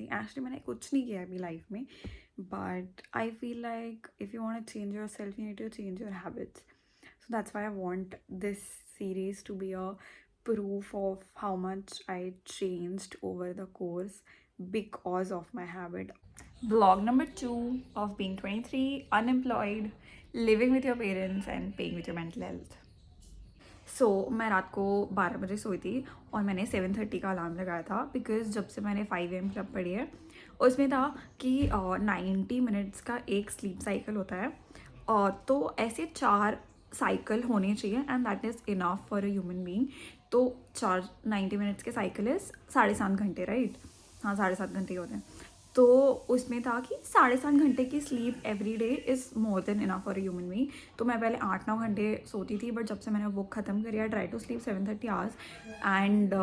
Actually मैंने कुछ नहीं किया अभी लाइफ में, but I feel like if you want to change yourself you need to change your habits. So that's why I want this series to be a proof of how much I changed over the course because of my habit. Vlog number 2 of being 23, unemployed, living with your parents and paying with your mental health. मैं रात को 12 बजे सोई थी और मैंने 7:30 का alarm लगाया था बिकॉज जब से मैंने 5 AM क्लब पढ़ी है उसमें था कि 90 मिनट्स का एक स्लीप साइकिल होता है. तो ऐसे 4 साइकिल होने चाहिए and that is enough for a human being. तो 90 मिनट्स के साइकिल इज़ 7.5 घंटे, राइट? हाँ, 7.5 घंटे होते हैं. तो उसमें था कि 7.5 घंटे की sleep every day is more than enough for human being. तो मैं पहले 8-9 घंटे सोती थी, बट जब से मैंने बुक ख़त्म करी I try to sleep 7:30 hours and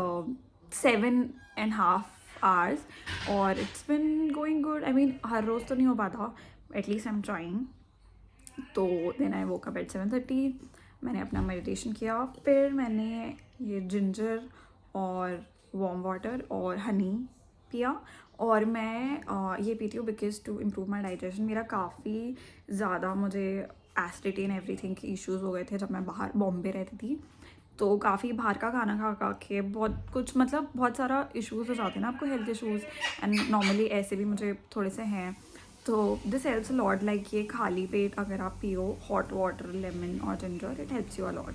7.5 hours और it's been going good. I mean हर रोज़ तो नहीं हो पाता, एटलीस्ट आई एम ट्राइंग. तो then I woke up at 7:30. मैंने अपना मेडिटेशन किया, फिर मैंने ये जिंजर और वार्म वाटर और हनी पिया. और मैं ये पीती हूँ because to improve my digestion. मेरा काफ़ी ज़्यादा मुझे एसिडिटी एंड एवरीथिंग के इश्यूज़ हो गए थे जब मैं बाहर बॉम्बे रहती थी. तो काफ़ी बाहर का खाना खा के बहुत कुछ मतलब बहुत सारा इश्यूज़ हो जाते हैं ना आपको, हेल्थ इश्यूज़. एंड नॉर्मली ऐसे भी मुझे थोड़े से हैं. तो this helps a lot. Like ये खाली पेट अगर आप पियो हॉट वाटर, लेमन और ginger, it helps you a lot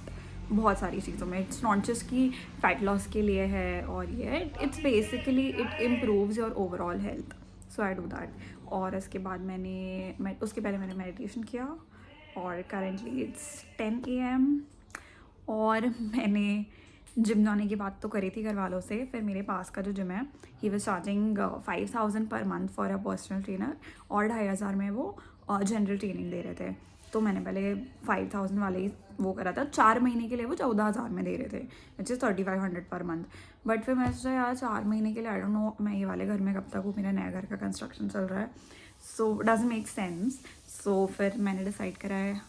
बहुत सारी चीज़ों में. इट्स नॉट जस्ट कि फैट लॉस के लिए है और ये it's basically it improves your overall health. So I do that. और उसके बाद उसके पहले मैंने मेडिटेशन किया और करेंटली इट्स 10 AM. और मैंने जिम जाने की बात तो करी थी घर वालों से. फिर मेरे पास का जो जिम है he was charging 5,000 per month for a personal trainer और 2,500 में वो जनरल ट्रेनिंग दे रहे थे. तो मैंने पहले 5,000 वाले ही वो करा था. 4 महीने के लिए वो 14,000 में दे रहे थे, which is 3,500 per month. But फिर मैं सोचा यार 4 महीने के लिए आई डोंट नो मैं ये वाले घर में कब तक हूँ, मेरा नया घर का कंस्ट्रक्शन चल रहा है. So doesn't make sense. So फिर मैंने डिसाइड करा है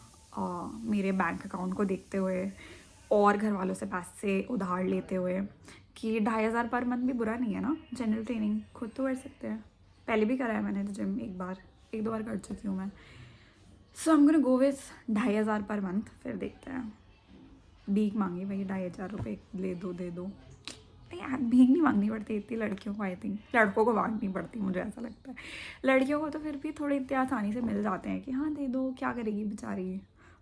मेरे बैंक अकाउंट को देखते हुए और घर वालों से पैसे उधार लेते हुए कि 2,500 पर मंथ भी बुरा नहीं है ना. जनरल ट्रेनिंग खुद तो कर सकते हैं. पहले भी करा है मैंने जिम, 1-2 बार कर चुकी हूँ मैं. So I am gonna go with 2,500 per month. फिर देखते हैं. भीख मांगी भाई, 2,500 रुपये दे दो. नहीं यार, भीख नहीं मांगनी पड़ती इतनी लड़कियों को. आई थिंक लड़कों को मांगनी पड़ती, मुझे ऐसा लगता है. लड़कियों को तो फिर भी थोड़े इतने आसानी से मिल जाते हैं कि हाँ दे दो, क्या करेगी बेचारी.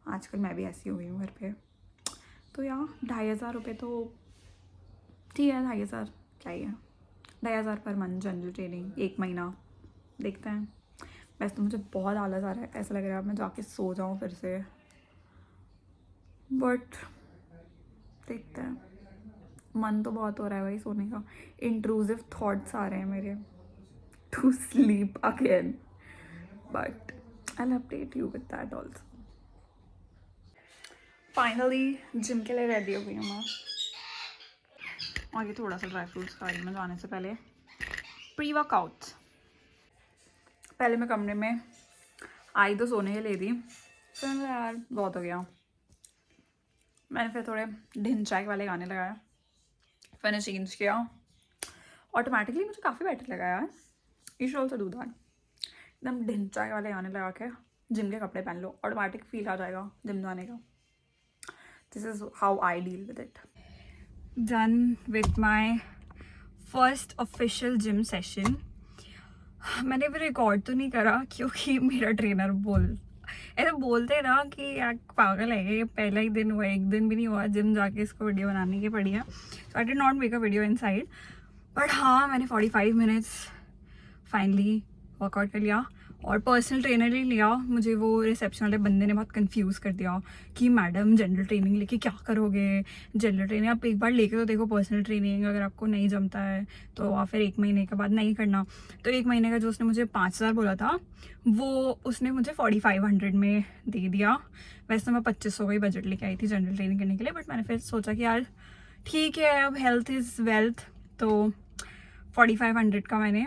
आजकल मैं भी ऐसी हो गई हूँ घर पे. तो यार 2,500 रुपये तो ठीक है. 2,500 क्या ही है. 2,500 पर मंथ जनरल ट्रेनिंग, 1 महीना. देखते हैं. वैसे तो मुझे बहुत आलस आ रहा है, ऐसा लग रहा है मैं जाके सो जाऊँ फिर से. बट देखते हैं. मन तो बहुत हो रहा है भाई सोने का. इंट्रूसिव थॉट्स आ रहे हैं मेरे to sleep again. But I will update you with that also. Finally gym के लिए रेडी हो गई हूँ मैं. और ये थोड़ा सा ड्राई फ्रूट्स खा रही हूँ मैं जाने से पहले. Pre workout. पहले मैं कमरे में आई तो सोने के लिए थी, फिर मैंने यार बहुत हो गया. मैंने फिर थोड़े ढिन चाय वाले गाने लगाए, फिर मैंने चेंज किया. ऑटोमेटिकली मुझे काफ़ी बेटर लगा यार. You should also do that. एकदम ढिन चाय वाले गाने लगा के जिम के कपड़े पहन लो, ऑटोमेटिक फील आ जाएगा जिम जाने का. This is how I deal with it. Done with my first official gym session. मैंने भी रिकॉर्ड तो नहीं करा क्योंकि मेरा ट्रेनर ऐसे बोलते ना कि यार पागल है ये, पहला ही दिन हुआ, 1 दिन भी नहीं हुआ जिम जाके इसको वीडियो बनाने की पड़ी है. So I did not make a video inside. But हाँ, मैंने 45 मिनट्स फाइनली वर्कआउट कर लिया और पर्सनल ट्रेनर ही लिया. मुझे वो रिसेप्शन वाले बंदे ने बहुत कंफ्यूज कर दिया कि मैडम जनरल ट्रेनिंग लेके क्या करोगे. जनरल ट्रेनिंग आप एक बार लेके तो देखो पर्सनल ट्रेनिंग, अगर आपको नहीं जमता है तो आप फिर 1 महीने के बाद नहीं करना. तो 1 महीने का जो उसने मुझे 5,000 बोला था वो उसने मुझे 4,500 में दे दिया. वैसे तो मैं 2,500 का ही बजट लेके आई थी जनरल ट्रेनिंग करने के लिए, बट मैंने फिर सोचा कि यार ठीक है, अब हेल्थ इज़ वेल्थ. तो 4,500 का मैंने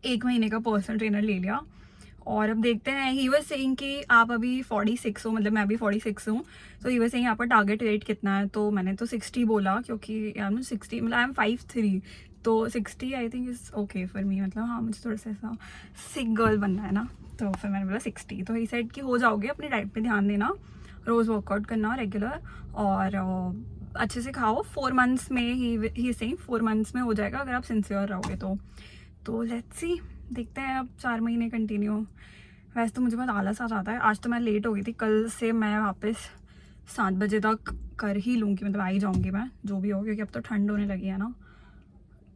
1 महीने का पर्सनल ट्रेनर ले लिया. और अब देखते हैं. ही वाज सेइंग कि आप अभी 46 हो, मतलब मैं अभी 46 हूँ. तो ही वाज सेइंग आपका टारगेट वेट कितना है. तो मैंने तो 60 बोला क्योंकि यार मुझे 60 मतलब आई एम 5'3", तो 60 I think is okay for me, मतलब हाँ मुझे थोड़ा सा ऐसा सिक गर्ल बनना है ना, तो फिर मैंने बोला 60। तो ही सेड कि हो जाओगे, अपनी डाइट पे ध्यान देना, रोज़ वर्कआउट करना रेगुलर, और अच्छे से खाओ, 4 मंथ्स में ही सही 4 मंथ्स में हो जाएगा अगर आप सिंसियर रहोगे तो लेट्स सी, देखते हैं अब 4 महीने कंटिन्यू। वैसे तो मुझे बहुत आलस आ जाता है, आज तो मैं लेट हो गई थी, कल से मैं वापस 7 बजे तक कर ही लूँगी, मतलब आ ही जाऊँगी मैं जो भी हो, क्योंकि अब तो ठंड होने लगी है ना,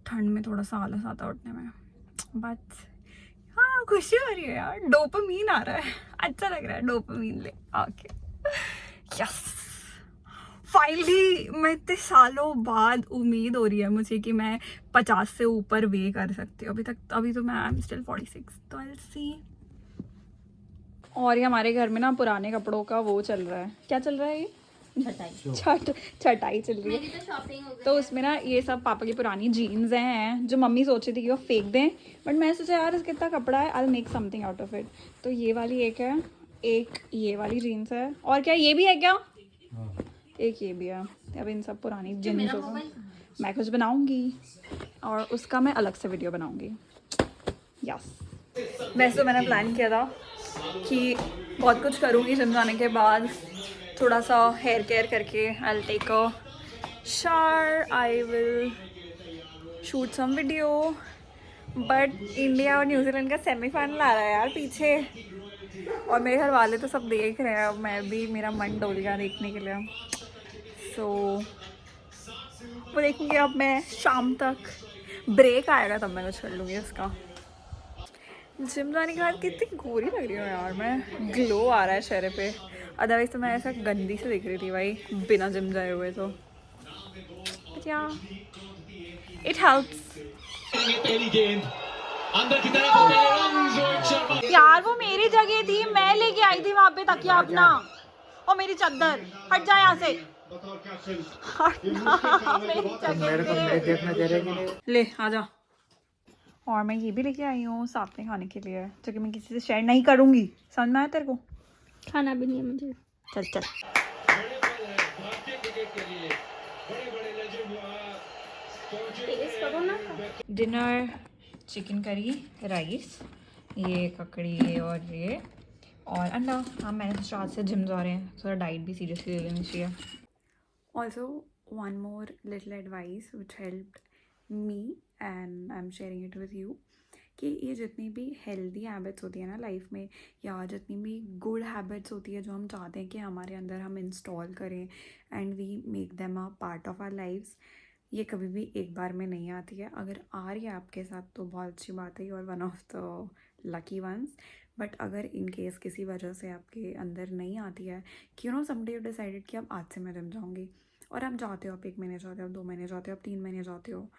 ठंड में थोड़ा सा आलस आता है उठने में, बट हाँ खुशी हो रही है यार, डोपामीन आ रहा है, अच्छा लग रहा है डोपामीन ले आके। यस, फाइनली मैं इतने सालों बाद उम्मीद हो रही है मुझे कि मैं 50 से ऊपर वे कर सकती हूँ। अभी तो मैं आई एम स्टिल 46, तो आई विल सी। और ये हमारे घर में ना पुराने कपड़ों का वो चल रहा है, क्या चल रहा है ये, छटाई चल रही है। तो उसमें ना ये सब पापा की पुरानी जीन्स हैं जो मम्मी सोची थी कि वो फेंक दें, बट मैं सोचा यार इसका इतना कपड़ा है, I will make something out of it. तो ये वाली एक है, एक ये वाली जीन्स है, और क्या ये भी है क्या, एक ये भी है। अब इन सब पुरानी जीन्सों का मैं कुछ बनाऊंगी, और उसका मैं अलग से वीडियो बनाऊंगी। यस, वैसे तो मैंने प्लान किया था कि बहुत कुछ करूँगी जिम जाने के बाद, थोड़ा सा हेयर केयर करके I will take a shower, I will shoot some video, but India और न्यूजीलैंड का सेमीफाइनल आ रहा है यार पीछे, और मेरे घर वाले तो सब देख रहे हैं, अब मैं भी, मेरा मन डोल गया देखने के लिए। सो वो देखूँगी अब मैं शाम तक, ब्रेक आएगा तब मैं कुछ कर लूँगी उसका। जिम जाने के बाद कितनी गोरी लग रही हूँ यार मैं, ग्लो आ रहा है चेहरे पे, अदरवाइज तो मैं ऐसा गंदी से दिख रही थी भाई बिना जिम जाए हुए तो, बट या इट हेल्प्स। यार वो मेरी जगह थी, मैं लेके आई थी वहां पे तकिया अपना, और मेरी चादर, हट जा यहाँ से, मेरी जगह ले आजा। और मैं ये भी लेके आई हूँ साथ में खाने के लिए, जो कि मैं किसी से शेयर नहीं करूँगी, समझ में आया तेरे को, खाना भी नहीं है मुझे। चल चल। टेस्ट करो ना। डिनर चिकन करी, राइस, ये ककड़ी और ये, और अंडा। हाँ मैंने सोचा आज से जिम जा रहे हैं, थोड़ा डाइट भी सीरियसली ले लेनी चाहिए। Also one more little advice which helped me and I am sharing it with you, कि ये जितनी भी हेल्दी हैबिट्स होती है ना लाइफ में, या जितनी भी गुड हैबिट्स होती है जो हम चाहते हैं कि हमारे अंदर हम इंस्टॉल करें and we make them a part of our lifes, ये कभी भी एक बार में नहीं आती है। अगर आ रही है आपके साथ तो बहुत अच्छी बात है, you are one of the lucky ones, but अगर इन केस किसी वजह से आपके अंदर नहीं आती है कि you know someday you decided कि अब आज से मैं जिम जाऊँगी, और आप जाते हो, आप 1 महीने जाते हो, आप 2 महीने जाते हो, आप 3 महीने जाते हो,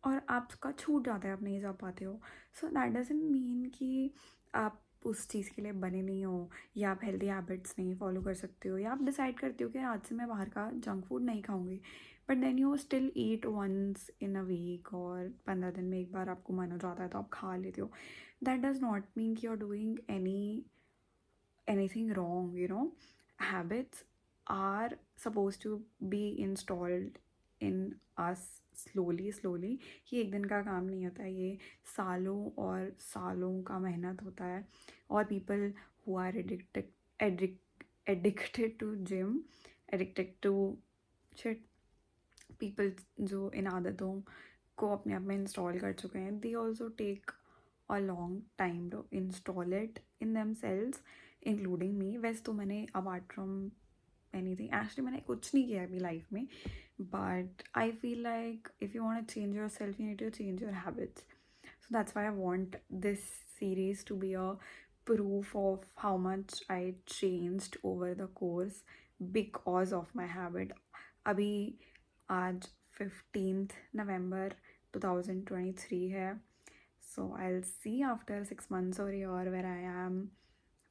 और आपका छूट जाता है, आप नहीं जा पाते हो, सो दैट डजंट मीन कि आप उस चीज़ के लिए बने नहीं हो, या आप हेल्दी हैबिट्स नहीं फॉलो कर सकते हो, या आप डिसाइड करते हो कि आज से मैं बाहर का जंक फूड नहीं खाऊंगी, but then you still eat once in a week, और 15 दिन में एक बार आपको मन हो जाता है तो आप खा लेते हो। दैट डज नॉट मीन कि you are doing anything wrong, you know. Habits are supposed to be installed in us slowly. ये एक दिन का काम नहीं होता है, ये सालों और सालों का मेहनत होता है, और people who are addicted to gym, addicted to shit, people जो इन आदतों को अपने आप में इंस्टॉल कर चुके हैं, they also take a long time to install it in themselves, including me। वैसे तो मैंने अपार्ट फ्रॉम एनीथिंग एक्चुअली मैंने कुछ नहीं किया अभी लाइफ में, but I feel like if you want to change yourself you need to change your habits, so that's why I want this series to be a proof of how much I changed over the course because of my habit। अभी आज 15th November 2023 है, so I'll see after 6 months or a year where I am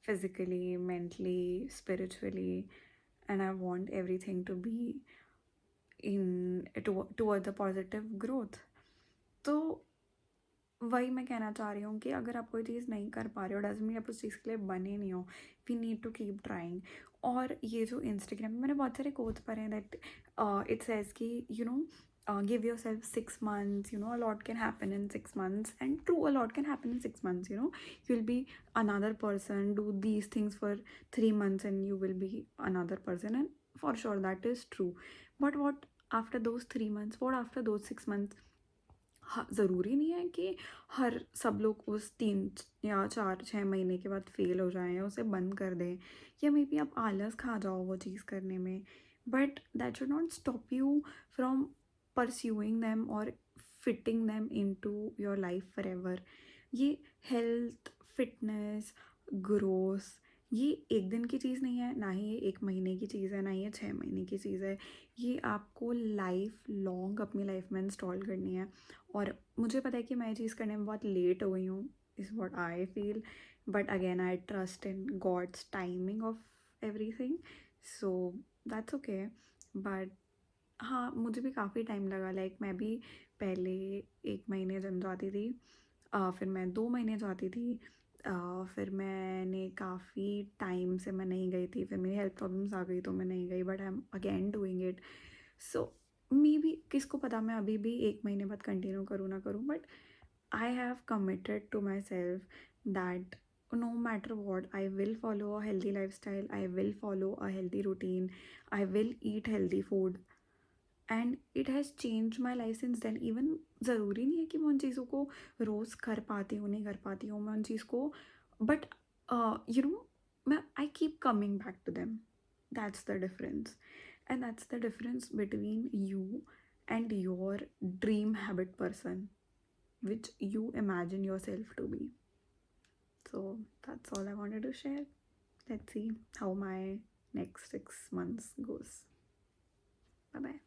physically, mentally, spiritually, and I want everything to be toward the positive growth। तो वही मैं कहना चाह रही हूँ कि अगर आप कोई चीज़ नहीं कर पा रहे हो डजंट मीन आप उस चीज़ के लिए बने नहीं हो, we need to keep trying. और ये जो इंस्टाग्राम में मैंने बहुत सारे कोट्स पढ़े हैं दैट इट सेज कि you know give yourself 6 months. You know, a lot can happen in 6 months, and true, a lot can happen in 6 months. You know, you'll be another person, do these things for 3 months, and you will be another person, and for sure that is true. But what after those 3 months? What after those 6 months? हाँ, ज़रूरी नहीं है कि हर सब लोग उस 3 या 4 6 महीने के बाद फेल हो जाएं या उसे बंद कर दें, या मे बी आप आलस खा जाओ वो चीज़ करने में, but that should not stop you from pursuing them और fitting them into your life forever. ये हेल्थ, फिटनेस, ग्रोथ, ये एक दिन की चीज़ नहीं है, ना ही ये 1 महीने की चीज़ है, ना ही ये 6 महीने की चीज़ है. ये आपको लाइफ लॉन्ग अपनी लाइफ में इंस्टॉल करनी है. और मुझे पता है कि मैं ये चीज़ करने में बहुत लेट हो गई हूँ, is what I feel, but again I trust in God's timing of everything, so that's okay. But हाँ, मुझे भी काफ़ी टाइम लगा. लाइक मैं भी पहले 1 महीने जिम जाती थी, फिर मैं 2 महीने जाती थी, फिर मैंने काफ़ी टाइम से मैं नहीं गई थी, फिर मेरी हेल्थ प्रॉब्लम्स आ गई तो मैं नहीं गई, but I am again doing it. So may be किसको पता मैं अभी भी 1 महीने बाद कंटिन्यू करूँ ना करूँ, but I have committed to myself that no matter what, I will follow a healthy lifestyle, I will follow a healthy routine, I will eat healthy food, and it has change my life since then. Even ज़रूरी नहीं है कि मैं उन चीज़ों को रोज़ कर पाती हूँ, नहीं कर पाती हूँ मैं उन चीज़ को, बट यू नो, मैं I keep coming back to them. That's the difference, and that's the difference between you and your dream habit person which you imagine yourself to be. So that's all I wanted to share. Let's see how my next 6 months goes. Bye bye.